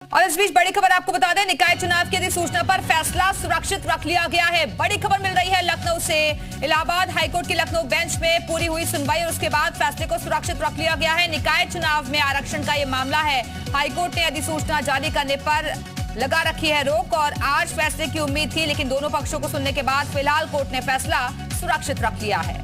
और इस बीच बड़ी खबर आपको बता दें, निकाय चुनाव की अधिसूचना पर फैसला सुरक्षित रख लिया गया है। बड़ी खबर मिल रही है लखनऊ से। इलाहाबाद हाईकोर्ट की लखनऊ बेंच में पूरी हुई सुनवाई और उसके बाद फैसले को सुरक्षित रख लिया गया है। निकाय चुनाव में आरक्षण का ये मामला है। हाईकोर्ट ने अधिसूचना जारी करने पर लगा रखी है रोक और आज फैसले की उम्मीद थी, लेकिन दोनों पक्षों को सुनने के बाद फिलहाल कोर्ट ने फैसला सुरक्षित रख लिया है।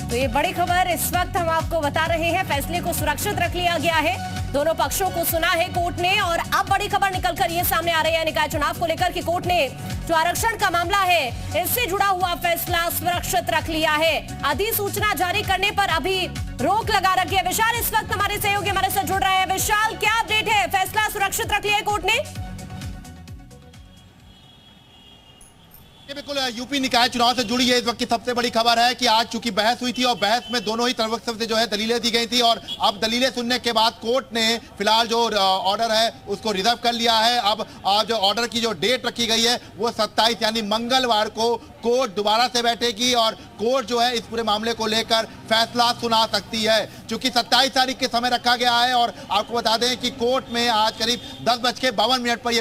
तो ये बड़ी खबर इस वक्त हम आपको बता रहे हैं, फैसले को सुरक्षित रख लिया गया है। दोनों पक्षों को सुना है कोर्ट ने और अब बड़ी खबर निकलकर ये सामने आ रही है निकाय चुनाव को लेकर कि कोर्ट ने जो आरक्षण का मामला है इससे जुड़ा हुआ फैसला सुरक्षित रख लिया है। अधिसूचना जारी करने पर अभी रोक लगा रखी है। विशाल इस वक्त हमारे सहयोगी हमारे साथ जुड़ रहे हैं। विशाल, क्या अपडेट है? फैसला सुरक्षित रख लिया है कोर्ट ने? बिल्कुल, यूपी निकाय चुनाव से जुड़ी है इस वक्त की सबसे बड़ी खबर है कि आज चूंकि बहस हुई थी और बहस में दोनों ही तरफ से जो है दलीलें दी गई थी और अब दलीलें सुनने के बाद कोर्ट ने फिलहाल जो ऑर्डर है उसको रिजर्व कर लिया है। अब जो ऑर्डर की जो डेट रखी गई है वो 27 यानी मंगलवार को कोर्ट दोबारा से बैठेगी और कोर्ट जो है इस पूरे मामले को लेकर फैसला सुना सकती है। चूंकि 27 तारीख के समय रखा गया है और आपको बता दें कि कोर्ट में आज करीब 10:52 पर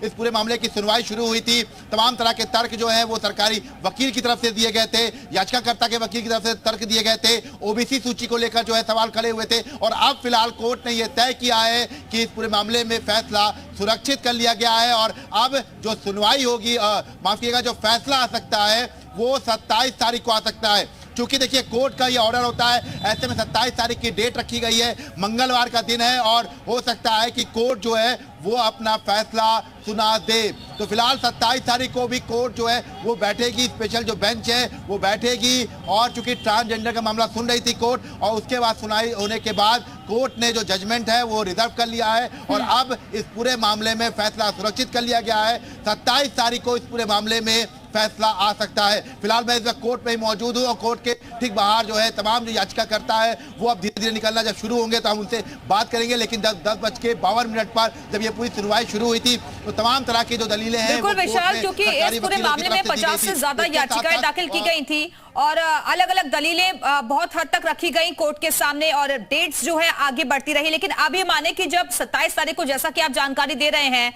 इस पूरे मामले की सुनवाई शुरू हुई थी। तमाम तरह के तर्क जो है वो सरकारी वकील की तरफ से दिए गए थे, याचिकाकर्ता के वकील की तरफ से तर्क दिए गए थे, ओबीसी सूची को लेकर जो है सवाल खड़े हुए थे और अब फिलहाल कोर्ट ने यह तय किया है कि इस पूरे मामले में फैसला सुरक्षित कर लिया गया है और अब जो सुनवाई होगी, माफ कीजिएगा, जो फैसला आ सकता है वो 27 तारीख को आ सकता है। क्योंकि देखिए कोर्ट का ये ऑर्डर होता है, ऐसे में 27 तारीख की डेट रखी गई है, मंगलवार का दिन है और हो सकता है कि कोर्ट जो है वो अपना फैसला सुना दे। तो फिलहाल 27 तारीख को भी कोर्ट जो है वो बैठेगी, स्पेशल जो बेंच है वो बैठेगी और चूंकि ट्रांसजेंडर का मामला सुन रही थी कोर्ट और उसके बाद सुनाई होने के बाद कोर्ट ने जो जजमेंट है वो रिजर्व कर लिया है और अब इस पूरे मामले में फैसला सुरक्षित कर लिया गया है। 27 तारीख को इस पूरे मामले में फैसला आ सकता है। फिलहाल मैं इस वक्त कोर्ट में ही मौजूद हूं और कोर्ट के ठीक बाहर जो है तमाम जो याचिकाकर्ता है वो अब धीरे धीरे निकलना जब शुरू होंगे तो हम उनसे बात करेंगे, लेकिन 10:52 पर जब ये पूरी सुनवाई शुरू हुई थी तो तमाम तरह की जो दलीलें हैं बिल्कुल विशाल, क्योंकि इस पूरे मामले में 50 से ज्यादा याचिकाएं दाखिल की गई थी और अलग अलग दलीलें बहुत हद तक रखी गई कोर्ट के सामने और डेट्स जो है आगे बढ़ती रही। लेकिन अब ये माने कि जब 27 तारीख को, जैसा कि आप जानकारी दे रहे हैं,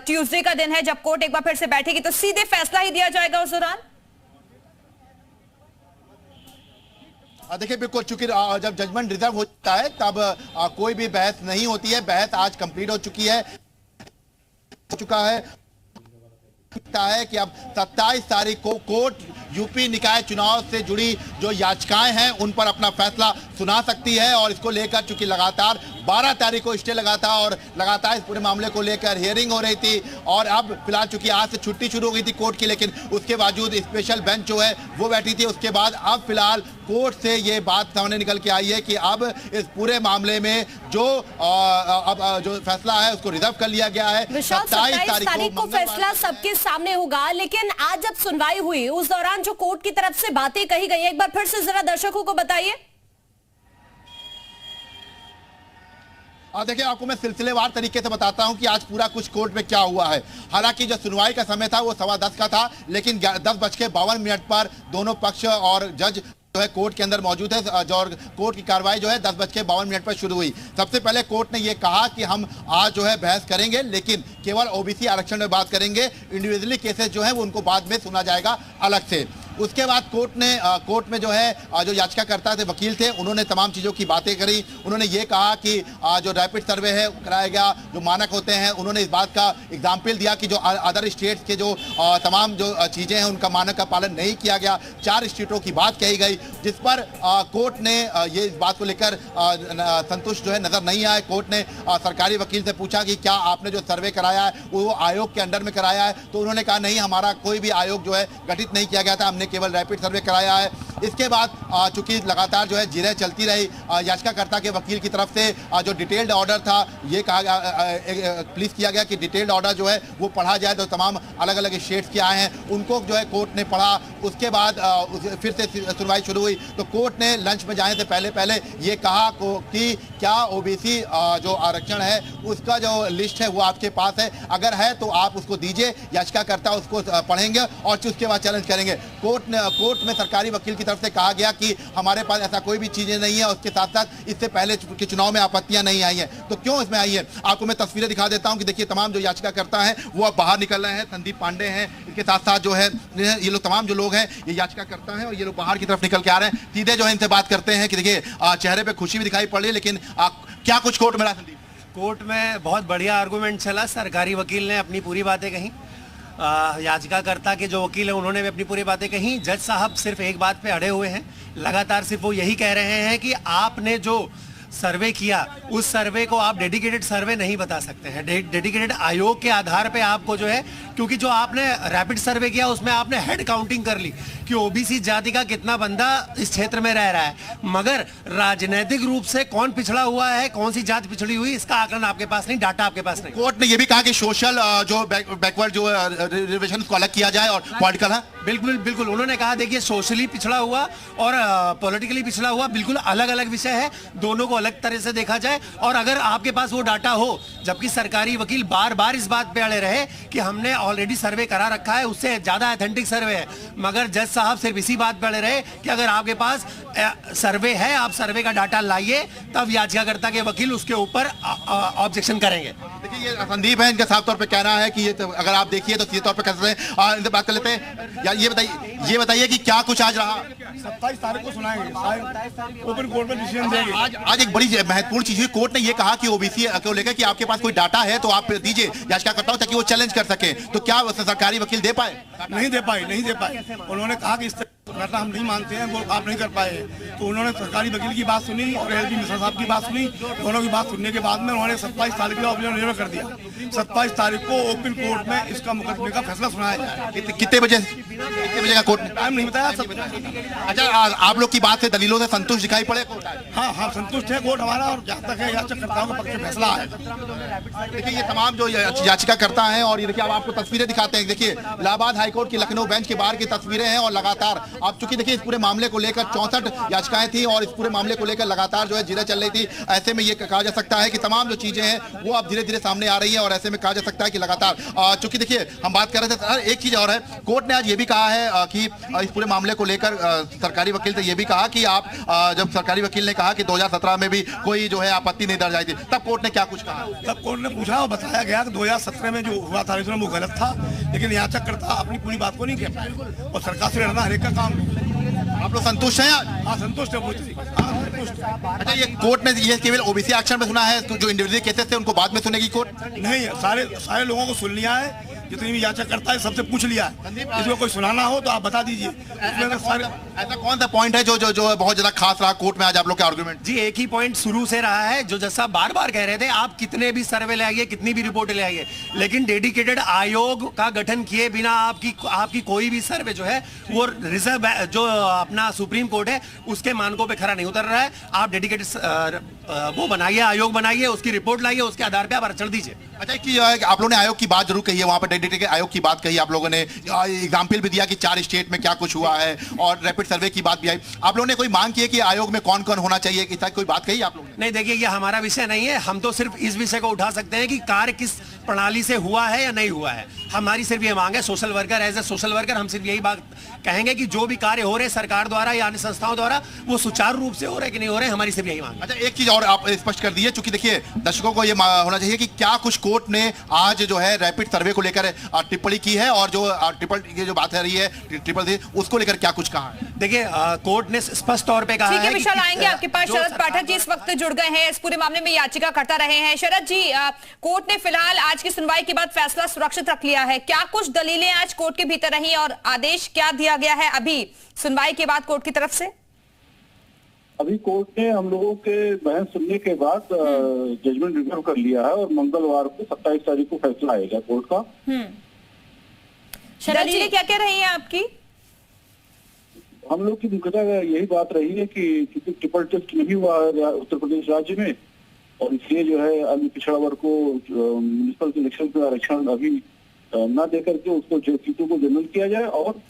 ट्यूसडे का दिन है, जब कोर्ट एक बार फिर से बैठेगी तो सीधे फैसला ही दिया जाएगा उस दौरान। देखिए बिल्कुल, चूंकि जब जजमेंट रिजर्व होता है तब कोई भी बहस नहीं होती है। बहस आज कंप्लीट हो चुकी है कि अब 27 तारीख को कोर्ट यूपी निकाय चुनाव से जुड़ी जो याचिकाएं हैं उन पर अपना फैसला सुना सकती है और इसको लेकर चूंकि लगातार 12 तारीख को स्टे लगा था और लगातार इस पूरे मामले को लेकर हियरिंग हो रही थी और अब फिलहाल चूंकि आज से छुट्टी शुरू हो गई थी कोर्ट की, लेकिन उसके बावजूद स्पेशल बेंच जो है वो बैठी थी। उसके बाद अब फिलहाल कोर्ट से ये बात सामने निकल के आई है कि अब इस पूरे मामले में जो जो फैसला है उसको रिजर्व कर लिया गया है। 27 तारीख को फैसला सबके सामने होगा, लेकिन आज जब सुनवाई हुई उस दौरान जो कोर्ट की तरफ से बातें कही गई, एक बार फिर से जरा दर्शकों को बताइए। देखिए आपको मैं सिलसिलेवार तरीके से बताता हूं कि आज पूरा कुछ कोर्ट में क्या हुआ है। हालांकि जो सुनवाई का समय था वो 10:15 का था, लेकिन 10:52 पर दोनों पक्ष और जज जो है कोर्ट के अंदर मौजूद है और कोर्ट की कार्रवाई जो है 10:52 पर शुरू हुई। सबसे पहले कोर्ट ने ये कहा कि हम आज जो है बहस करेंगे, लेकिन केवल ओबीसी आरक्षण में बात करेंगे, इंडिविजुअली केसेस जो है वो उनको बाद में सुना जाएगा अलग से। उसके बाद कोर्ट में जो है जो याचिकाकर्ता थे, वकील थे, उन्होंने तमाम चीज़ों की बातें करी। उन्होंने ये कहा कि जो रैपिड सर्वे है कराया गया, जो मानक होते हैं, उन्होंने इस बात का एग्जाम्पल दिया कि जो अदर स्टेट्स के जो तमाम जो चीज़ें हैं उनका मानक का पालन नहीं किया गया। 4 स्टेटों की बात कही गई जिस पर कोर्ट ने ये इस बात को लेकर संतुष्ट जो है नजर नहीं आए। कोर्ट ने सरकारी वकील से पूछा कि क्या आपने जो सर्वे कराया है वो आयोग के अंडर में कराया है, तो उन्होंने कहा नहीं, हमारा कोई भी आयोग जो है गठित नहीं किया गया था, हमने केवल रैपिड सर्वे कराया है। इसके बाद चूंकि लगातार जो है जिरह चलती रही, याचिकाकर्ता के वकील की तरफ से जो डिटेल्ड ऑर्डर था ये कहा प्लीज किया गया कि डिटेल्ड ऑर्डर जो है वो पढ़ा जाए। तो तमाम अलग अलग स्टेट्स के आए हैं उनको जो है कोर्ट ने पढ़ा। उसके बाद फिर से सुनवाई शुरू हुई तो कोर्ट ने लंच में जाने से पहले ये कहा कि क्या ओबीसी जो आरक्षण है उसका जो लिस्ट है वो आपके पास है, अगर है तो आप उसको दीजिए। याचिकाकर्ता उसको पढ़ेंगे और उसके बाद चैलेंज करेंगे। कोर्ट में सरकारी वकील की तरफ से कहा गया कि हमारे पास ऐसा कोई भी चीजें नहीं है, और उसके साथ साथ इससे पहले के चुनाव में आपत्तियां नहीं आई हैं। तो क्यों इसमें आई है, आपको मैं तस्वीरें दिखा देता हूं कि देखिए तमाम जो याचिकाकर्ता हैं वो अब बाहर निकल रहे हैं। संदीप पांडे हैं, इसके साथ साथ जो है ये लोग तमाम जो लोग हैं ये याचिकाकर्ता हैं, और ये लोग बाहर की तरफ निकल के आ रहे हैं। सीधे जो है इनसे बात करते हैं कि देखिए चेहरे पे खुशी भी दिखाई पड़ रही है, लेकिन क्या कुछ कोर्ट मिला संदीप? कोर्ट में बहुत बढ़िया आर्गूमेंट चला। सरकारी वकील ने अपनी पूरी बातें कही, याचिकाकर्ता के जो वकील हैं उन्होंने भी अपनी पूरी बातें कही। जज साहब सिर्फ एक बात पे अड़े हुए हैं, लगातार सिर्फ वो यही कह रहे हैं कि आपने जो सर्वे किया उस सर्वे को आप डेडिकेटेड सर्वे नहीं बता सकते हैं। डेडिकेटेड आयोग के आधार पे आपको जो है, क्योंकि जो आपने रैपिड सर्वे किया उसमें आपने हेड काउंटिंग कर ली कि ओबीसी जाति का कितना बंदा इस क्षेत्र में रह रहा है, मगर राजनीतिक रूप से कौन पिछड़ा हुआ है, कौन सी जाति पिछड़ी हुई, इसका आकलन आपके पास नहीं, डाटा आपके पास नहीं। कोर्ट ने यह भी कहा कि सोशल जो बैकवर्ड जो रिजर्वेशन को अलग किया जाए और पॉलिटिकल है। बिल्कुल बिल्कुल, उन्होंने कहा देखिए सोशली पिछड़ा हुआ और पॉलिटिकली पिछड़ा हुआ बिल्कुल अलग अलग विषय है, दोनों को अलग तरह से देखा जाए। और अगर आपके पास वो डाटा हो, जबकि सरकारी वकील बार बार इस बात पे अड़े रहे कि हमने ऑलरेडी सर्वे करा रखा है, उससे ज्यादा ऑथेंटिक सर्वे है, मगर जज साहब सिर्फ इसी बात पे अड़े रहे कि अगर आपके पास सर्वे है, आप सर्वे का डाटा लाइए, तब याचिकाकर्ता के वकील उसके ऊपर ऑब्जेक्शन करेंगे। देखिए ये संदीप है, इनका साफ तौर पे कहना है कि ये तो अगर आप देखिए तो सीधे तौर पे कह सकते हैं। इनसे बात कर लेते हैं। ये बताइए कि क्या कुछ आज रहा? 27 तारीख को सुनाएंगे, ओपन कोर्ट में डिसीजन देंगे। आज एक बड़ी महत्वपूर्ण चीज हुई, कोर्ट ने ये कहा कि ओबीसी को लेकर कि आपके पास कोई डाटा है तो आप दीजिए याचिकाकर्ताओं ताकि वो चैलेंज कर सके। तो क्या सरकारी वकील दे पाए? नहीं दे पाए। उन्होंने कहा कि इस डाटा हम नहीं मानते हैं, वो आप नहीं कर पाए। तो उन्होंने सरकारी वकील की बात सुनी और एलबी मिश्रा साहब की बात सुनी। दोनों की बात सुनने के बाद में उन्होंने 27 तारीख को अपने निर्णय कर दिया। 27 तारीख को ओपन कोर्ट में इसका मुकदमे का फैसला सुनाया जाए। कितने बजे का कोर्ट ने टाइम नहीं बताया। अच्छा, आप लोग की बात से दलीलों से संतुष्ट दिखाई पड़े? हाँ संतुष्ट है कोर्ट हमारा, और जहाँ तक है याचिकाकर्ताओं का पक्ष में फैसला है। देखिए ये तमाम जो याचिकाकर्ता हैं, और ये देखिए अब आपको तस्वीरें दिखाते हैं। देखिए इलाहाबाद हाईकोर्ट की लखनऊ बेंच के बाहर की तस्वीरें हैं, और लगातार अब चूंकि देखिए इस पूरे मामले को लेकर 64 याचिकाएं थी और इस पूरे मामले को लेकर लगातार जो है जिरह चल रही थी। ऐसे में ये कहा जा सकता है कि तमाम जो चीजें हैं वो अब धीरे धीरे सामने आ रही है, और ऐसे में कहा जा सकता है कि लगातार चूंकि देखिए हम बात कर रहे थे सर, एक चीज और है, कोर्ट ने आज ये भी कहा है कि इस पूरे मामले को लेकर सरकारी वकील से ये भी कहा कि आप जब सरकारी वकील ने कहा कि 2017 में भी कोई जो है आपत्ति नहीं दर्ज आई थी, तब कोर्ट ने क्या कुछ कहा? तब कोर्ट ने पूछा और बताया गया कि 2017 में जो हुआ था वो गलत था, लेकिन याचिकाकर्ता अपनी पूरी बात को नहीं कह पाए, और सरकार से लड़ना हर एक का काम है। आप लोग संतुष्ट हैं? हाँ संतुष्ट है। अच्छा, ये कोर्ट ने ये केवल ओबीसी एक्शन में सुना है, जो इंडिविजुअल केसेस थे उनको बाद में सुनेगी कोर्ट? नहीं, सारे लोगों को सुन लिया है, जितनी भी याचिकाकर्ता है सबसे पूछ लिया है। इसमें कोई सुनाना हो तो आप बता दीजिए। ऐसा कौन सा पॉइंट है जो बहुत ज्यादा खास रहा कोर्ट में आज आप लोग के आर्गुमेंट? जी एक ही पॉइंट शुरू से रहा है, जो जज साहब बार बार कह रहे थे आप कितने भी सर्वे ले आइए, कितनी भी रिपोर्ट ले आइए, लेकिन डेडिकेटेड आयोग का गठन किए बिना आपकी कोई भी सर्वे जो है वो रिजर्व जो अपना सुप्रीम कोर्ट है उसके मानकों पे खरा नहीं उतर रहा है। आप डेडिकेटेड वो बनाइए, आयोग बनाइए, उसकी रिपोर्ट लाइए, उसके आधार पे आप आरक्षण दीजिए। अच्छा, कि आप लोगों ने आयोग की बात जरूर कही है, वहां पर डेडिकेटेड आयोग की बात कही, आप लोगों ने एग्जाम्पल भी दिया कि 4 स्टेट में क्या कुछ हुआ है, और रैपिड सर्वे की बात भी आई। आप लोगों ने कोई मांग की है कि आयोग में कौन कौन होना चाहिए, कि कोई बात कही आप लोगों ने? नहीं, देखिए ये हमारा विषय नहीं है, हम तो सिर्फ इस विषय को उठा सकते हैं कि कार्य किस प्रणाली से हुआ है या नहीं हुआ है। हमारी सिर्फ ये मांग है, social worker as a social worker हम सिर्फ यही बात कहेंगे कि जो भी कार्य हो रहे सरकार द्वारा या अन्य संस्थाओं द्वारा वो सुचारू रूप से हो रहे कि नहीं हो रहे, हमारी सिर्फ यही मांग। अच्छा, एक चीज और आप स्पष्ट कर दिए, चूंकि देखिए दर्शकों को ये होना चाहिए कि क्या कुछ कोर्ट ने आज जो है रैपिड सर्वे को लेकर टिप्पणी की है, और जो ये जो बात है रही है ट्रिपल उसको लेकर क्या कुछ कहा है? देखिए कोर्ट ने स्पष्ट तौर पे कहा है। विशाल आएंगे आपके पास। शरद पाठक जी इस वक्त जुड़ गए हैं, इस पूरे मामले में याचिका करता रहे हैं। शरद जी, कोर्ट ने फिलहाल आज की सुनवाई के बाद फैसला सुरक्षित रख लिया है, क्या कुछ दलीलें आज कोर्ट के भीतर रही और आदेश क्या दिया गया है अभी सुनवाई के बाद कोर्ट की तरफ से? अभी कोर्ट ने हम लोगों के बहस सुनने के बाद जजमेंट रिजर्व कर लिया है, और मंगलवार को 27 तारीख को फैसला आएगा कोर्ट का। शरद जी क्या कह रही है आपकी? हम लोग की मुख्यतः यही बात रही है कि क्योंकि ट्रिपल टेस्ट नहीं हुआ है उत्तर प्रदेश राज्य में, और इसलिए जो है अन्य पिछड़ा वर्ग को म्युनिसिपल इलेक्शन में आरक्षण अभी न देकर के उसको सीटों को जनरल किया जाए, और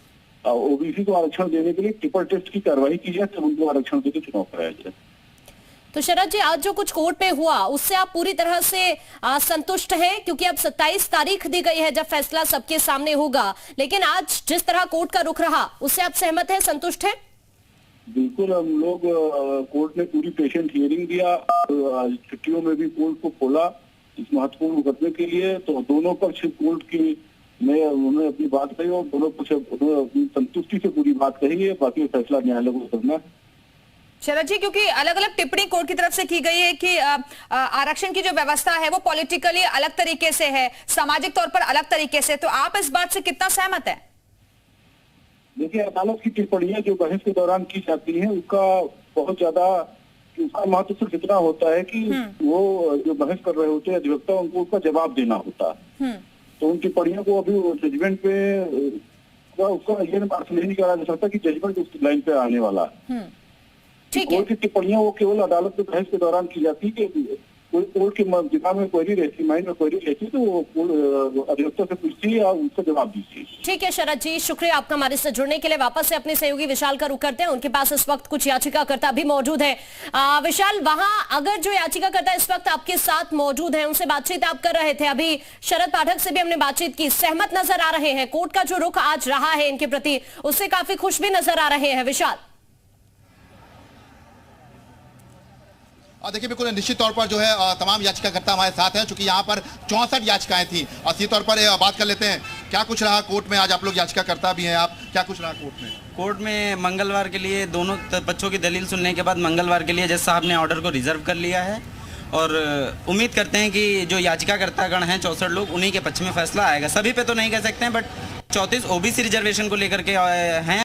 ओबीसी को आरक्षण देने के लिए ट्रिपल टेस्ट की कार्रवाई की जाए, तब उनको आरक्षण देकर चुनाव कराया जाए। तो शरद जी, आज जो कुछ कोर्ट में हुआ उससे आप पूरी तरह से संतुष्ट हैं, क्योंकि अब 27 तारीख दी गई है जब फैसला सबके सामने होगा, लेकिन आज जिस तरह कोर्ट का रुख रहा उससे आप सहमत हैं, संतुष्ट हैं? बिल्कुल, हम लोग कोर्ट ने पूरी पेशेंट हियरिंग दिया, छुट्टियों में भी कोर्ट को खोला इस महत्वपूर्ण मुकदमे के लिए। तो दोनों पक्ष कोर्ट की में उन्होंने अपनी बात कही और दोनों पक्ष उन्होंने अपनी संतुष्टि से पूरी बात कही है। बाकी फैसला न्यायालय को करना है। शरद जी, क्योंकि अलग अलग टिप्पणी कोर्ट की तरफ से की गई है कि आरक्षण की जो व्यवस्था है वो पॉलिटिकली अलग तरीके से है, सामाजिक तौर पर अलग तरीके से, तो आप इस बात से कितना सहमत है? देखिए, अदालत की टिप्पणियां जो बहस के दौरान की जाती हैं उसका बहुत ज्यादा उसका महत्व सिर्फ इतना होता है कि वो जो बहस कर रहे होते हैं अधिवक्ता, उनको उसका जवाब देना होता है। तो उन टिप्पणियों को अभी जजमेंट पे उसका ये अर्थ नहीं निकाला जा सकता कि जजमेंट उस लाइन पे आने वाला है। ठीक है। कोर्ट की टिप्पणियां वो केवल अदालत में बहस के दौरान की जाती है कि कोई कोर्ट के दिमाग में क्वेरी रहती, माइंड में क्वेरी रहती, तो वो अधिवक्ता से पूछती है या उसका जवाब दीजिए। ठीक है शरद जी, शुक्रिया आपका हमारे से जुड़ने के लिए। वापस से अपने सहयोगी विशाल का रुख करते हैं, उनके पास इस वक्त कुछ याचिकाकर्ता भी मौजूद है। विशाल, वहां अगर जो याचिकाकर्ता इस वक्त आपके साथ मौजूद है उनसे बातचीत आप कर रहे थे, अभी शरद पाठक से भी हमने बातचीत की, सहमत नजर आ रहे हैं, कोर्ट का जो रुख आज रहा है इनके प्रति उससे काफी खुश भी नजर आ रहे हैं। विशाल, देखिए, बिल्कुल निश्चित तौर पर जो है तमाम याचिकाकर्ता हमारे साथ हैं, चूंकि यहाँ पर 64 याचिकाएं थी। और सीधे तौर पर बात कर लेते हैं, क्या कुछ रहा कोर्ट में? आज आप लोग याचिकाकर्ता भी हैं, आप क्या कुछ रहा कोर्ट में? कोर्ट में मंगलवार के लिए दोनों बच्चों की दलील सुनने के बाद मंगलवार के लिए जज साहब ने ऑर्डर को रिजर्व कर लिया है और उम्मीद करते हैं कि जो याचिकाकर्तागण हैं 64 लोग, उन्हीं के पक्ष में फैसला आएगा। सभी पे तो नहीं कह सकते हैं, बट 34 ओबीसी रिजर्वेशन को लेकर के हैं।